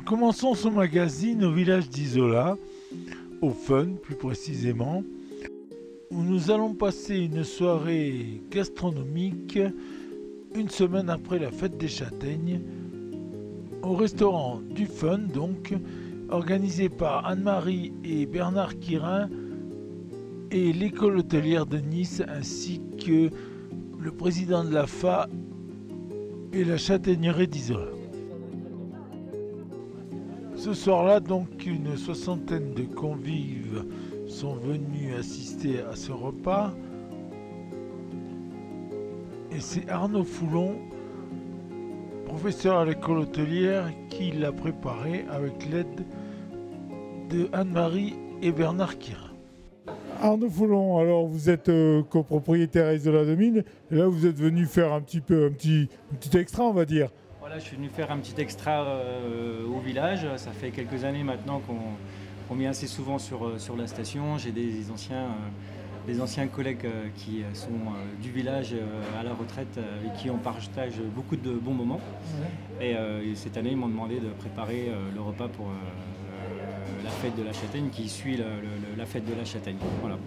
Commençons ce magazine au village d'Isola, au Fun plus précisément, où nous allons passer une soirée gastronomique une semaine après la fête des châtaignes, au restaurant du Fun donc, organisé par Anne-Marie et Bernard Quirin et l'école hôtelière de Nice ainsi que le président de la FA et la châtaignerie d'Isola. Ce soir-là, donc, une soixantaine de convives sont venus assister à ce repas. Et c'est Arnaud Foulon, professeur à l'école hôtelière, qui l'a préparé avec l'aide de Anne-Marie et Bernard Quirin. Arnaud Foulon, alors vous êtes copropriétaire Isola 2000, et là vous êtes venu faire un petit extra, on va dire. Voilà, je suis venu faire un petit extra au village. Ça fait quelques années maintenant qu'on vient assez souvent sur la station. J'ai des anciens collègues qui sont du village à la retraite et qui on partage beaucoup de bons moments. Ouais. Et cette année, ils m'ont demandé de préparer le repas pour la fête de la châtaigne qui suit la fête de la châtaigne. Voilà.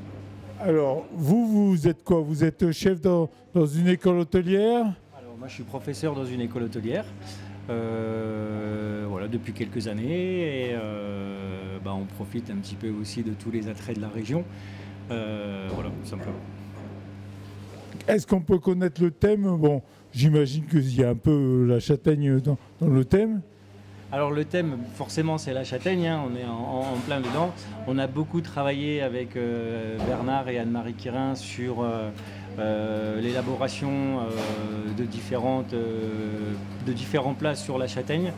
Alors, vous êtes quoi? Vous êtes chef dans une école hôtelière? Moi, je suis professeur dans une école hôtelière voilà, depuis quelques années et on profite un petit peu aussi de tous les attraits de la région. Voilà, tout simplement. Est-ce qu'on peut connaître le thème? Bon, j'imagine qu'il y a un peu la châtaigne dans le thème. Alors le thème, forcément, c'est la châtaigne, hein, on est en plein dedans. On a beaucoup travaillé avec Bernard et Anne-Marie Quirin sur l'élaboration de différents plats sur la châtaigne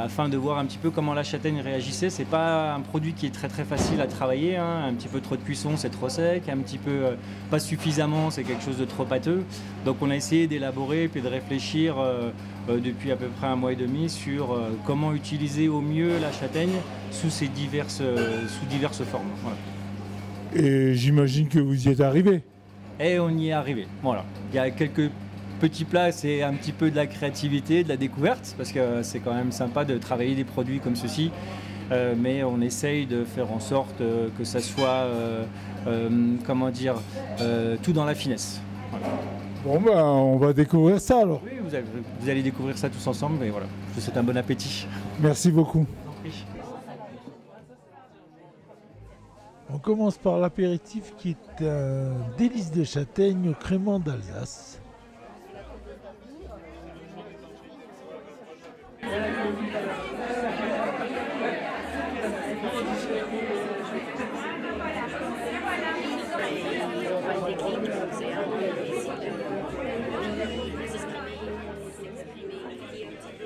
afin de voir un petit peu comment la châtaigne réagissait. C'est pas un produit qui est très facile à travailler, hein. Un petit peu trop de cuisson, c'est trop sec, un petit peu pas suffisamment, c'est quelque chose de trop pâteux. Donc on a essayé d'élaborer puis de réfléchir depuis à peu près un mois et demi sur comment utiliser au mieux la châtaigne sous diverses formes. Voilà. Et j'imagine que vous y êtes arrivé. Et on y est arrivé, voilà. Il y a quelques petits plats, c'est un petit peu de la créativité, de la découverte, parce que c'est quand même sympa de travailler des produits comme ceci, mais on essaye de faire en sorte que ça soit, tout dans la finesse. Voilà. Bon on va découvrir ça alors. Oui, vous allez découvrir ça tous ensemble, et voilà. Je vous souhaite un bon appétit. Merci beaucoup. On commence par l'apéritif qui est un délice de châtaigne au crément d'Alsace.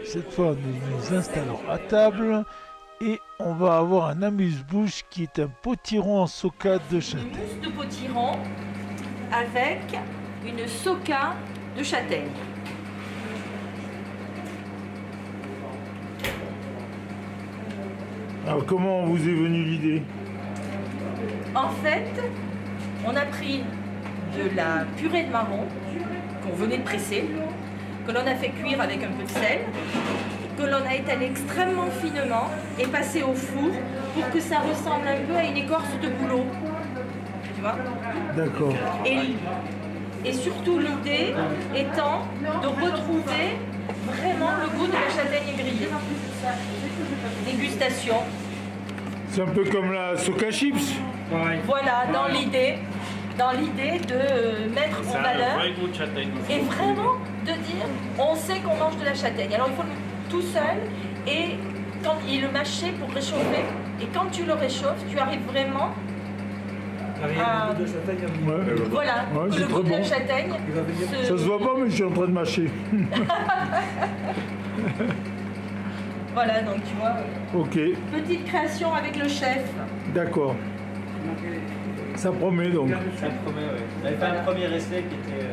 Cette fois, nous nous installons à table et on va avoir un amuse-bouche qui est un potiron en soca de châtaigne. Une mousse de potiron avec une soca de châtaigne. Alors comment vous est venue l'idée? En fait, on a pris de la purée de marron qu'on venait de presser, que l'on a fait cuire avec un peu de sel, que l'on a étalé extrêmement finement et passé au four pour que ça ressemble un peu à une écorce de bouleau. Tu vois? D'accord. Et surtout l'idée étant de retrouver vraiment le goût de la châtaigne grillée. Dégustation. C'est un peu comme la soca chips. Voilà, dans l'idée de mettre en valeur et vraiment de dire on sait qu'on mange de la châtaigne. Alors il faut le tout seul et quand il le mâcher pour réchauffer. Et quand tu le réchauffes, tu arrives vraiment à... Voilà, que le goût de la châtaigne... Ça se voit pas mais je suis en train de mâcher. Voilà, donc tu vois. Ok. Petite création avec le chef. D'accord. Ça promet donc. Ça promet, oui. On avait fait un premier essai qui était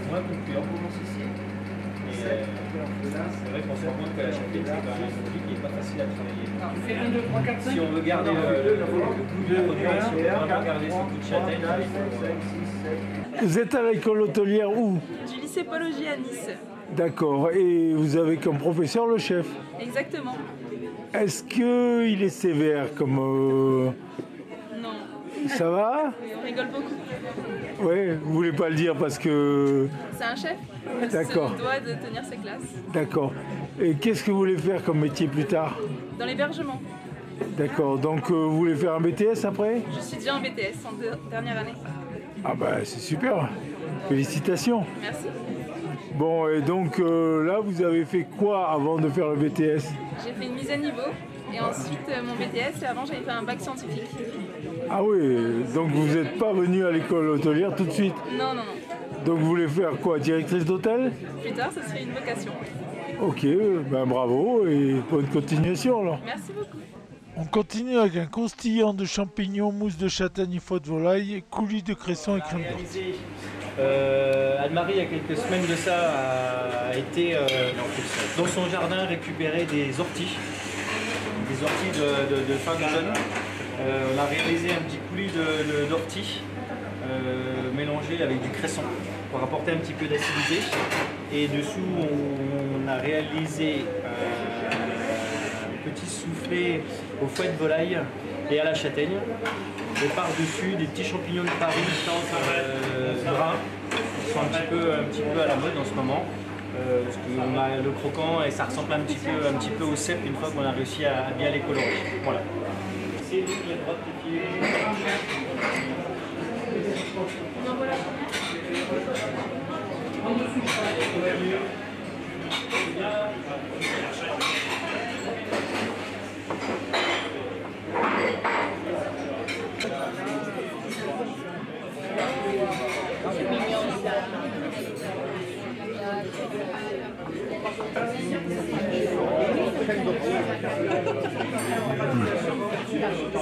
moins concluant pour mon ici. C'est vrai qu'on se rend compte que la châtaigne, c'est quand même un produit qui n'est pas facile à travailler. Si on veut garder le goût du produit, si on veut vraiment garder ce goût de châtaigne, Vous êtes à l'école hôtelière où? Du lycée Paul Augier à Nice. D'accord. Et vous avez comme professeur le chef. Exactement. Est-ce qu'il est sévère comme... Non. Ça va? On rigole beaucoup. Oui, vous voulez pas le dire parce que... C'est un chef. D'accord. Il se doit de tenir ses classes. D'accord. Et qu'est-ce que vous voulez faire comme métier plus tard? Dans l'hébergement. D'accord. Donc vous voulez faire un BTS après? Je suis déjà en BTS en dernière année. Ah bah c'est super. Félicitations. Merci. Bon, et donc là, vous avez fait quoi avant de faire le BTS? J'ai fait une mise à niveau. Et ensuite mon BTS. Et avant j'avais fait un bac scientifique. Ah oui, donc vous n'êtes pas venu à l'école hôtelière tout de suite? Non, non, non. Donc vous voulez faire quoi? Directrice d'hôtel? Plus tard, ce serait une vocation. Ok, ben bravo et bonne continuation alors. Merci beaucoup. On continue avec un croustillant de champignons, mousse de châtaigne, faux de volaille, coulis de cresson et crème d'ortie. Anne-Marie, il y a quelques semaines de ça, a été dans son jardin récupérer des orties de fin d'automne. On a réalisé un petit coulis d'ortie mélangé avec du cresson pour apporter un petit peu d'acidité. Et dessous, on a réalisé un petit soufflé au fouet de volaille et à la châtaigne. Et par-dessus, des petits champignons de Paris bruns, qui sont un petit peu à la mode en ce moment. Parce qu'on a le croquant et ça ressemble un petit peu au cèpe une fois qu'on a réussi à bien les colorer. Voilà. C'est les droits de pied.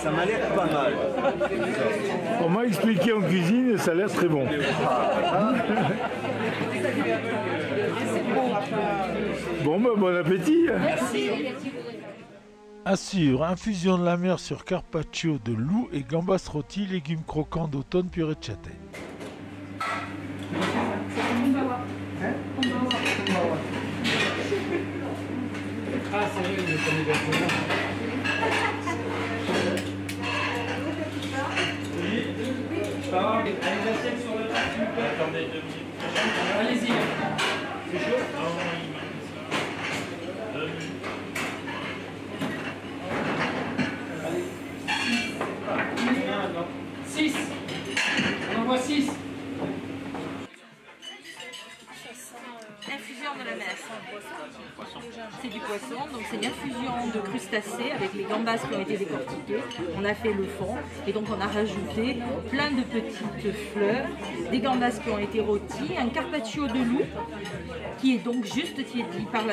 Ça m'a l'air pas mal. On m'a expliqué en cuisine et ça a l'air très bon. Bon, ben, bon appétit. Merci. À suivre, infusion de la mer sur carpaccio de loup et gambas rôtis, légumes croquants d'automne, purée de châtaigne. Ah, c'est vrai, il est comme hébergement. Allez, l'assiette sur le tas, s'il vous plaît. Attendez 2 minutes. Allez-y. C'est chaud? Allez. 6. On envoie 6. Infusion de la mer. C'est du poisson, donc c'est l'infusion de crustacés avec les gambas qui ont été décortiquées. On a fait le fond et donc on a rajouté plein de petites fleurs, des gambas qui ont été rôties, un carpaccio de loup qui est donc juste tiédi par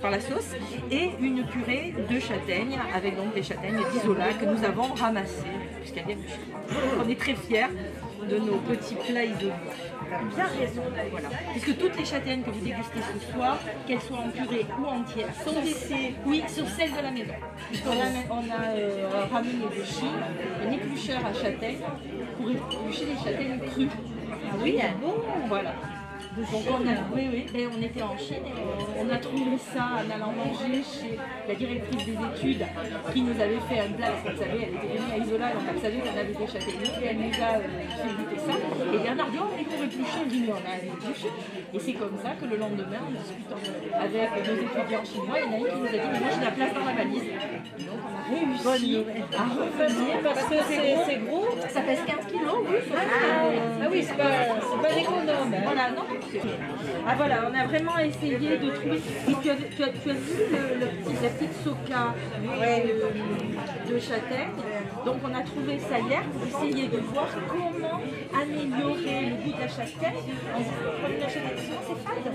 la sauce et une purée de châtaignes avec donc des châtaignes d'Isola que nous avons ramassées puisqu'elles viennent de chez nous. On est très fiers de nos petits plats isolés. Bien raison, voilà. Puisque toutes les châtaignes que vous dégustez ce soir, qu'elles soient en purée ou entières, sont laissées, oui, sur celles de la maison. Puisqu'on a ramené des chines, un éplucheur à châtaignes pour éplucher les châtaignes crues. Ah oui, bon, voilà. Donc on était en Chine et on a trouvé ça en allant manger chez la directrice des études qui nous avait fait un plat, parce qu'elle savait, elle était venue à Isola, donc elle savait qu'on avait des châtaigniers et elle nous a fait goûter ça. Et Bernard dit, on est pour éplucher, on dit, mais on a épluché. Et c'est comme ça que le lendemain, en discutant avec nos étudiants chinois, il y en a un qui nous a dit, mais moi j'ai de la place dans la valise. Et donc on a réussi à revenir parce que c'est gros, ça pèse 15 kilos, oui. Ah oui, c'est pas économe. Hein. Voilà, non. Ah voilà, on a vraiment essayé de trouver. Et tu as vu la petite soca de châtaigne. Donc on a trouvé ça hier pour essayer de voir comment améliorer le goût de la châtaigne. Comme la châtaigne, sinon c'est fade.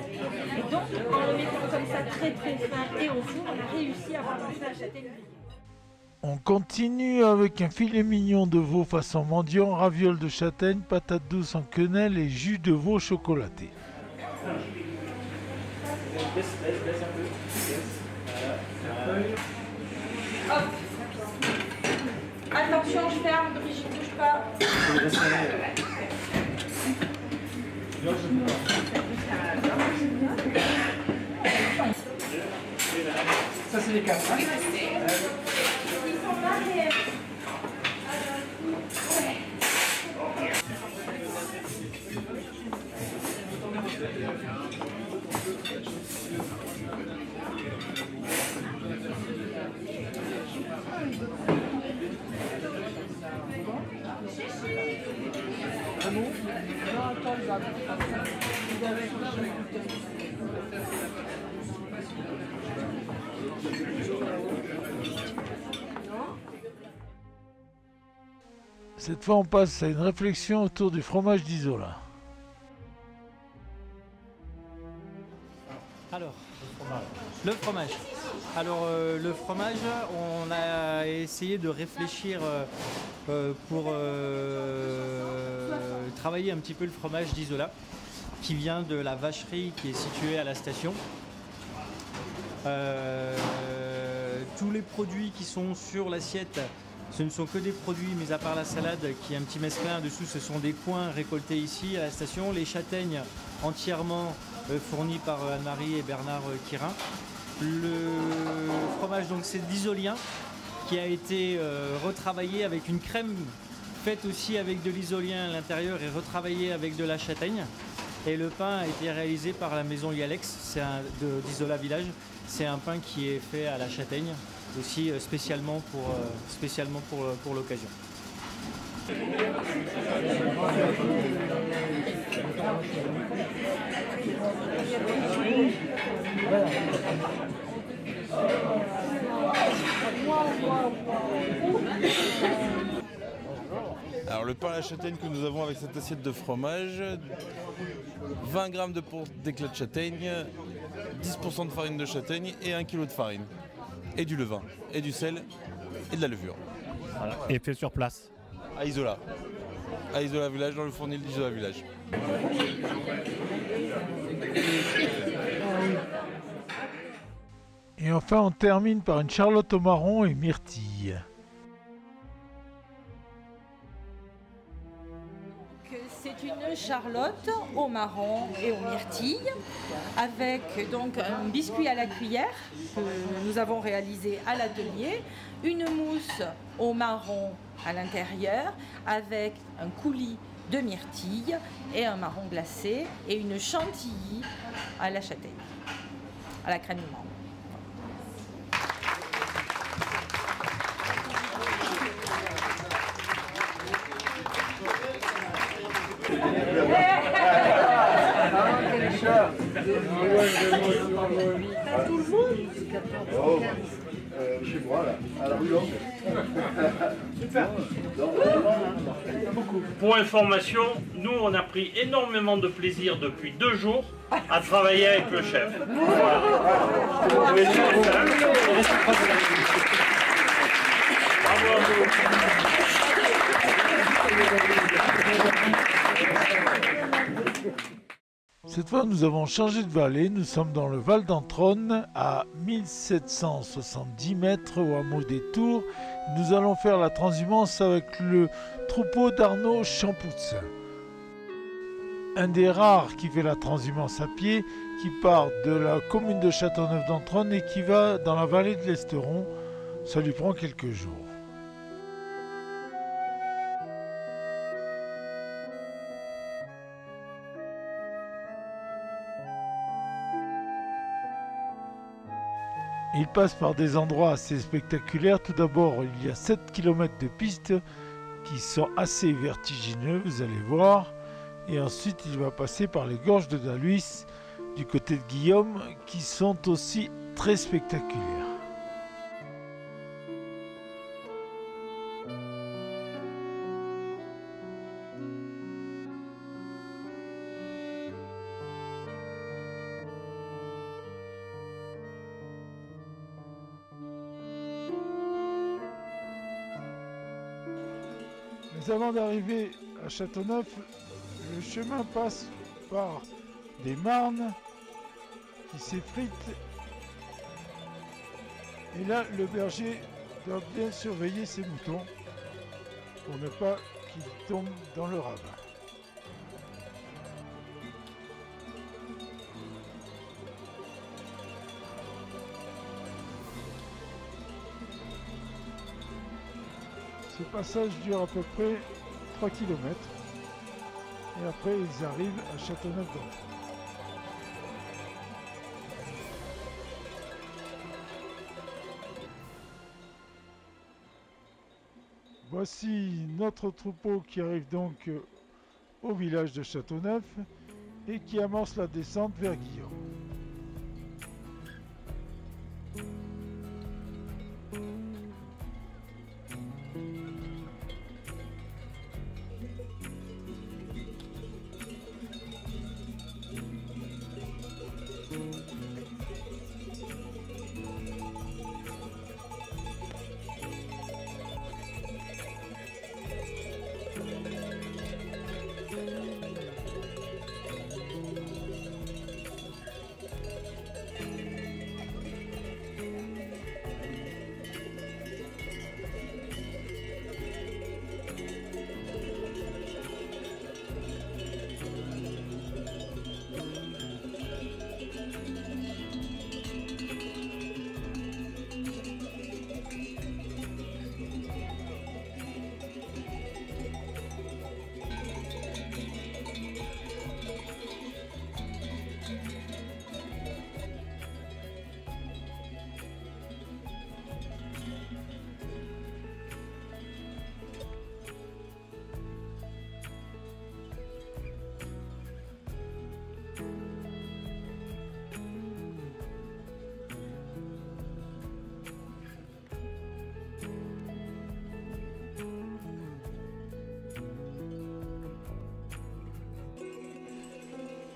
Et donc en le mettant comme ça très très fin et au four, on a réussi à avoir la châtaigne. On continue avec un filet mignon de veau façon mendiant, ravioles de châtaigne, patates douces en quenelle et jus de veau chocolaté. Laisse un peu. Hop. Attention, je ferme, Brigitte, bouge pas. Ça, c'est les cartes. Hein. Ils sont mariés. Cette fois, on passe à une réflexion autour du fromage d'Isola. Alors, le fromage. Alors, le fromage, on a essayé de réfléchir pour travailler un petit peu le fromage d'Isola, qui vient de la vacherie qui est située à la station. Tous les produits qui sont sur l'assiette, ce ne sont que des produits, mis à part la salade qui est un petit mesclin dessous, ce sont des coins récoltés ici à la station. Les châtaignes entièrement fournies par Anne-Marie et Bernard Quirin. Le fromage, donc, c'est d'isolien qui a été retravaillé avec une crème faite aussi avec de l'isolien à l'intérieur et retravaillé avec de la châtaigne. Et le pain a été réalisé par la maison Yalex, c'est d'Isola Village. C'est un pain qui est fait à la châtaigne, aussi spécialement pour l'occasion. Alors le pain à la châtaigne que nous avons avec cette assiette de fromage, 20 g d'éclat de châtaigne, 10% de farine de châtaigne et 1 kg de farine. Et du levain, et du sel, et de la levure. Voilà. Et fait sur place. À Isola. À Isola Village, dans le fournil d'Isola Village. Et enfin, on termine par une charlotte au marron et myrtille. C'est une charlotte au marron et au myrtille avec donc un biscuit à la cuillère que nous avons réalisé à l'atelier, une mousse au marron à l'intérieur avec un coulis de myrtille et un marron glacé et une chantilly à la châtaigne, à la crème de menthe. Tout le monde chez moi, là, à la rue Longue. Super. Pour information, nous on a pris énormément de plaisir depuis 2 jours à travailler avec le chef. Voilà. Bravo à vous. Cette fois, nous avons changé de vallée. Nous sommes dans le Val d'Entronne, à 1770 mètres au hameau des Tours. Nous allons faire la transhumance avec le troupeau d'Arnaud Champoutz. Un des rares qui fait la transhumance à pied, qui part de la commune de Châteauneuf-d'Entronne et qui va dans la vallée de l'Esteron. Ça lui prend quelques jours. Il passe par des endroits assez spectaculaires. Tout d'abord, il y a 7 km de pistes qui sont assez vertigineux, vous allez voir. Et ensuite, il va passer par les gorges de Daluis, du côté de Guillaume, qui sont aussi très spectaculaires. Mais avant d'arriver à Châteauneuf, le chemin passe par des marnes qui s'effrite. Et là, le berger doit bien surveiller ses moutons pour ne pas qu'ils tombent dans le ravin. Ce passage dure à peu près 3 km et après ils arrivent à Châteauneuf-d'Enfants. Voici notre troupeau qui arrive donc au village de Châteauneuf et qui amorce la descente vers Guillaume.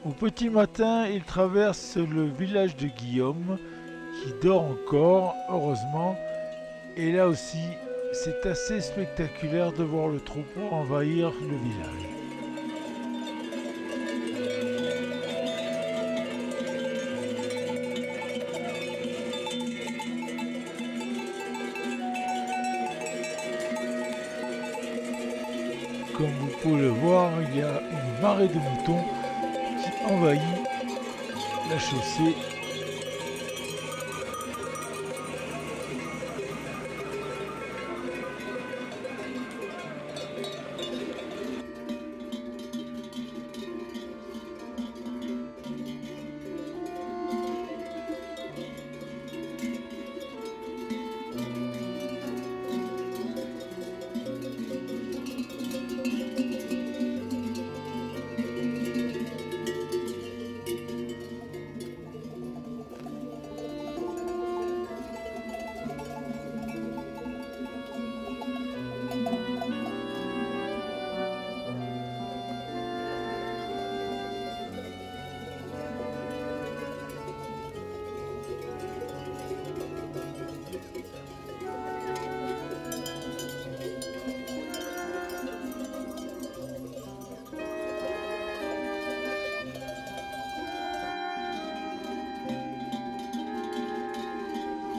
Au petit matin, il traverse le village de Guillaume, qui dort encore, heureusement. Et là aussi, c'est assez spectaculaire de voir le troupeau envahir le village. Comme vous pouvez le voir, il y a une marée de moutons qui envahit la chaussée.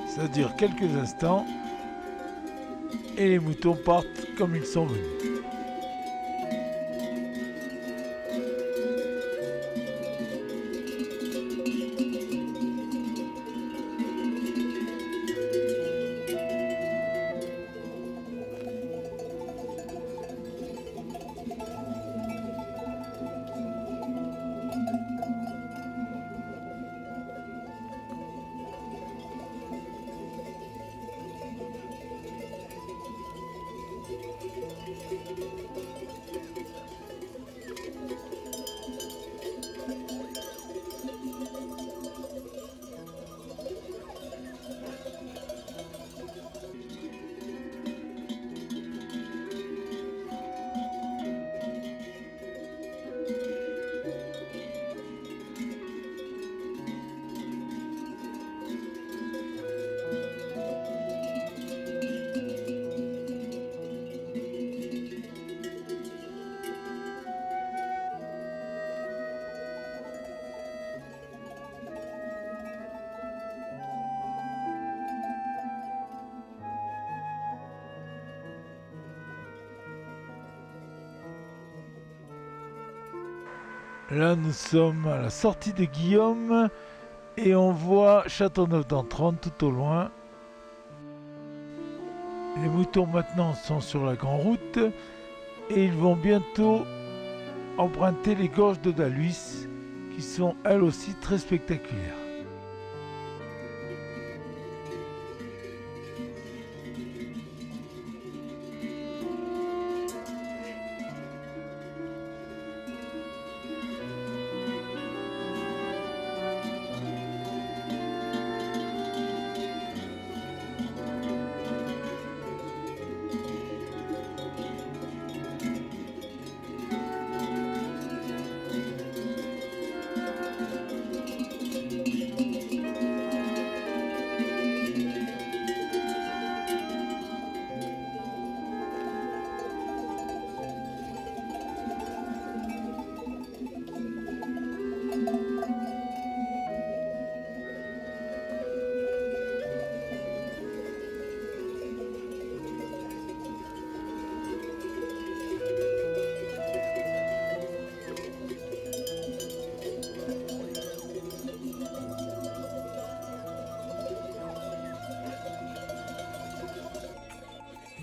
Ça dure quelques instants et les moutons partent comme ils sont venus. Là, nous sommes à la sortie de Guillaume et on voit Châteauneuf-d'Entronne tout au loin. Les moutons maintenant sont sur la grande route et ils vont bientôt emprunter les gorges de Daluis qui sont elles aussi très spectaculaires.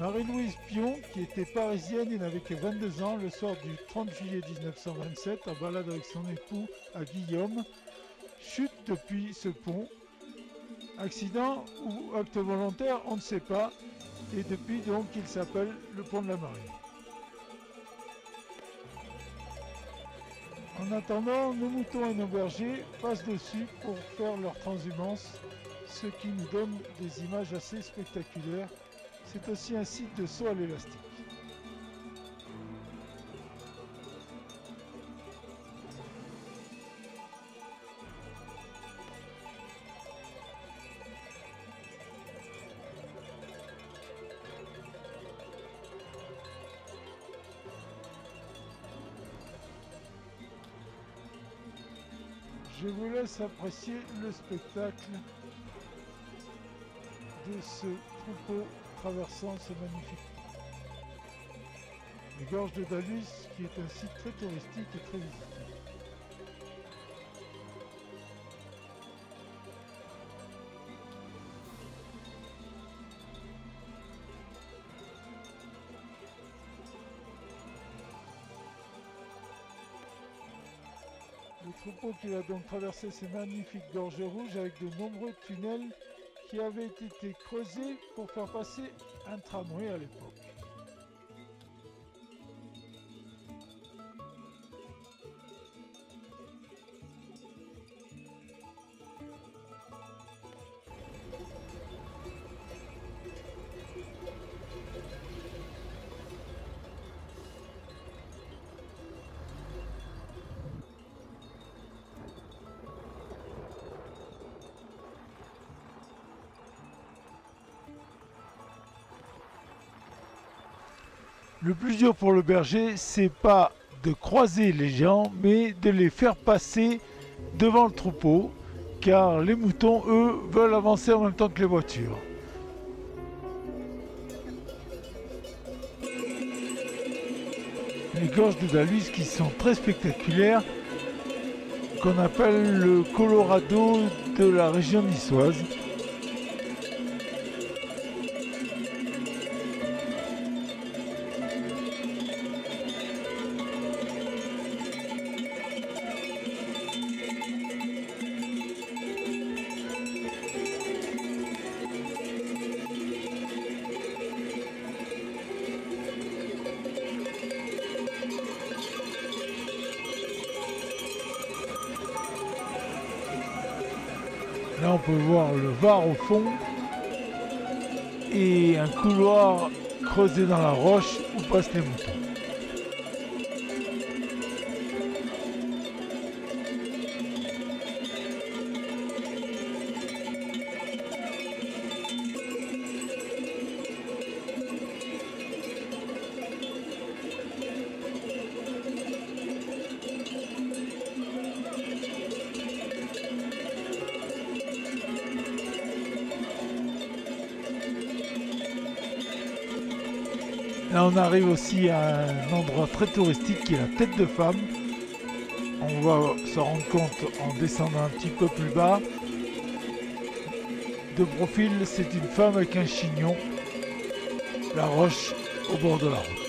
Marie-Louise Pion, qui était parisienne et n'avait que 22 ans, le soir du 30 juillet 1927, en balade avec son époux à Guillaume, chute depuis ce pont. Accident ou acte volontaire, on ne sait pas. Et depuis donc, il s'appelle le pont de la Marie. En attendant, nos moutons et nos bergers passent dessus pour faire leur transhumance, ce qui nous donne des images assez spectaculaires. C'est aussi un site de saut à l'élastique. Je vous laisse apprécier le spectacle de ce troupeau traversant ce magnifique. Les gorges de Daluis, qui est un site très touristique et très visité. Le troupeau qui va donc traverser ces magnifiques gorges rouges avec de nombreux tunnels qui avaient été creusés pour faire passer un tramway à l'époque. Le plus dur pour le berger, c'est pas de croiser les gens, mais de les faire passer devant le troupeau, car les moutons, eux, veulent avancer en même temps que les voitures. Les gorges de Daluis qui sont très spectaculaires, qu'on appelle le Colorado de la région niçoise. Là, on peut voir le Var au fond et un couloir creusé dans la roche où passent les moutons. Là, on arrive aussi à un endroit très touristique qui est la Tête de Femme, On va s'en rendre compte en descendant un petit peu plus bas. De profil, c'est une femme avec un chignon. La roche au bord de la route.